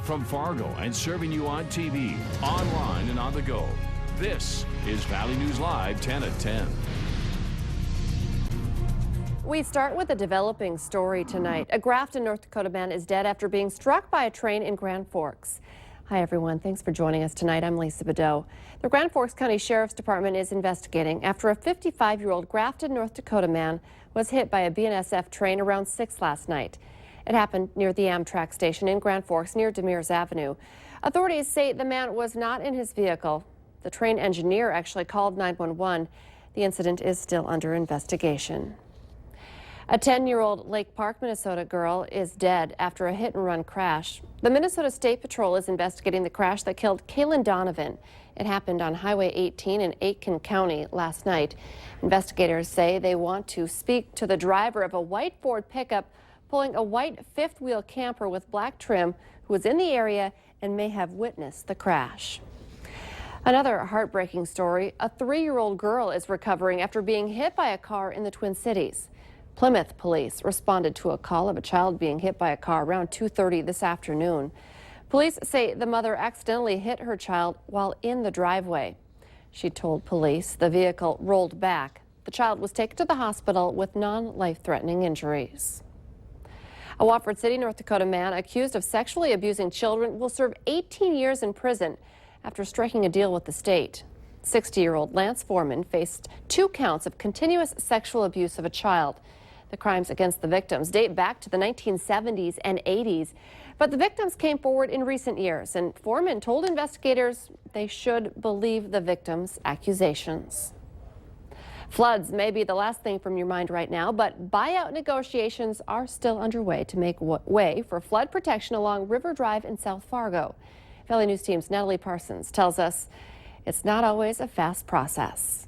from Fargo and serving you on TV, online, and on the go. This is Valley News Live 10 at 10. We start with a developing story tonight. A Grafton, North Dakota man is dead after being struck by a train in Grand Forks. Hi, everyone. Thanks for joining us tonight. I'm Lisa Bedeau. The Grand Forks County Sheriff's Department is investigating after a 55-year-old Grafton, North Dakota man was hit by a BNSF train around 6 last night. It happened near the Amtrak station in Grand Forks near Demers Avenue. Authorities say the man was not in his vehicle. The train engineer actually called 911. The incident is still under investigation. A 10-year-old Lake Park, Minnesota girl is dead after a hit-and-run crash. The Minnesota State Patrol is investigating the crash that killed Kaylin Donovan. It happened on Highway 18 in Aitkin County last night. Investigators say they want to speak to the driver of a white Ford pickup pulling a white fifth-wheel camper with black trim who was in the area and may have witnessed the crash. Another heartbreaking story, a 3-year-old girl is recovering after being hit by a car in the Twin Cities. Plymouth police responded to a call of a child being hit by a car around 2:30 this afternoon. Police say the mother accidentally hit her child while in the driveway. She told police the vehicle rolled back. The child was taken to the hospital with non-life-threatening injuries. A Wofford City, North Dakota man accused of sexually abusing children will serve 18 years in prison after striking a deal with the state. 60-year-old Lance Foreman faced 2 counts of continuous sexual abuse of a child. The crimes against the victims date back to the 1970s and 80s, but the victims came forward in recent years, and Foreman told investigators they should believe the victims' accusations. Floods may be the last thing from your mind right now, but buyout negotiations are still underway to make way for flood protection along River Drive in South Fargo. Valley News Team's Natalie Parsons tells us it's not always a fast process.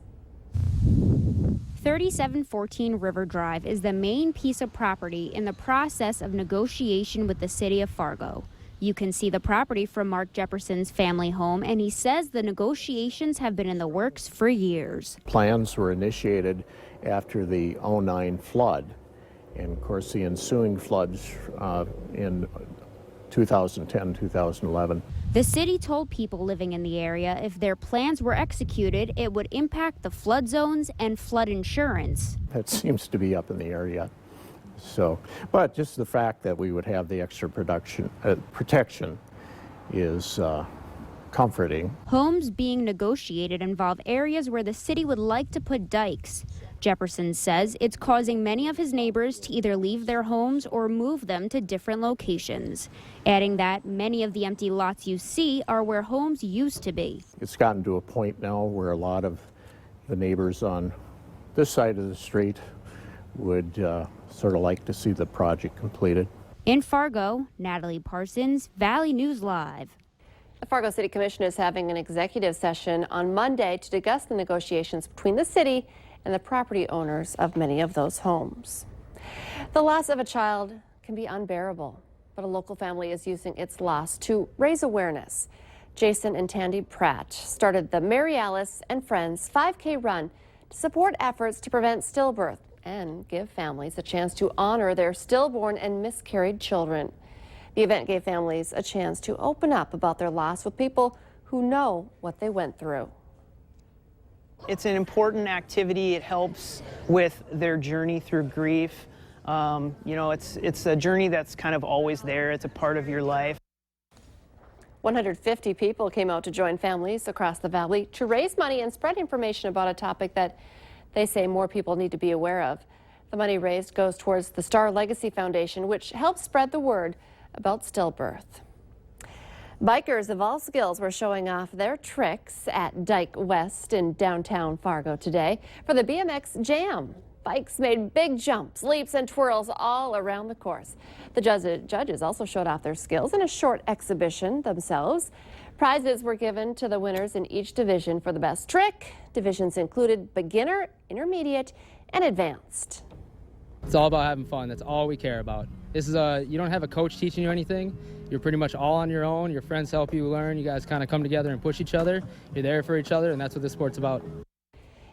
3714 River Drive is the main piece of property in the process of negotiation with the city of Fargo. You can see the property from Mark Jefferson's family home, and he says the negotiations have been in the works for years. Plans were initiated after the '09 flood, and of course the ensuing floods in 2010, 2011. The city told people living in the area if their plans were executed, it would impact the flood zones and flood insurance. That seems to be up in the air yet. So, but just the fact that we would have the extra protection is comforting. Homes being negotiated involve areas where the city would like to put dikes. Jefferson says it's causing many of his neighbors to either leave their homes or move them to different locations, adding that many of the empty lots you see are where homes used to be. It's gotten to a point now where a lot of the neighbors on this side of the street would sort of like to see the project completed. In Fargo, Natalie Parsons, Valley News Live. The Fargo City Commission is having an executive session on Monday to discuss the negotiations between the city and the property owners of many of those homes. The loss of a child can be unbearable, but a local family is using its loss to raise awareness. Jason and Tandy Pratt started the Mary Alice and Friends 5K run to support efforts to prevent stillbirth and give families a chance to honor their stillborn and miscarried children. The event gave families a chance to open up about their loss with people who know what they went through. It's an important activity. It helps with their journey through grief. You know, it's a journey that's kind of always there. It's a part of your life. 150 people came out to join families across the valley to raise money and spread information about a topic that they say more people need to be aware of. The money raised goes towards the Star Legacy Foundation, which helps spread the word about stillbirth. Bikers of all skills were showing off their tricks at Dyke West in downtown Fargo today for the BMX Jam. Bikes made big jumps, leaps, and twirls all around the course. The judges also showed off their skills in a short exhibition themselves. Prizes were given to the winners in each division for the best trick. Divisions included beginner, intermediate, and advanced. It's all about having fun. That's all we care about. This is you don't have a coach teaching you anything. You're pretty much all on your own. Your friends help you learn. You guys kind of come together and push each other. You're there for each other, and that's what this sport's about.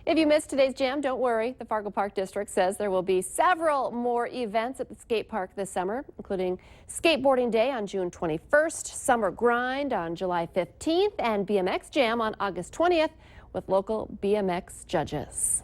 If you missed today's jam, don't worry. The Fargo Park District says there will be several more events at the skate park this summer, including Skateboarding Day on June 21st, Summer Grind on July 15th, and BMX Jam on August 20th with local BMX judges.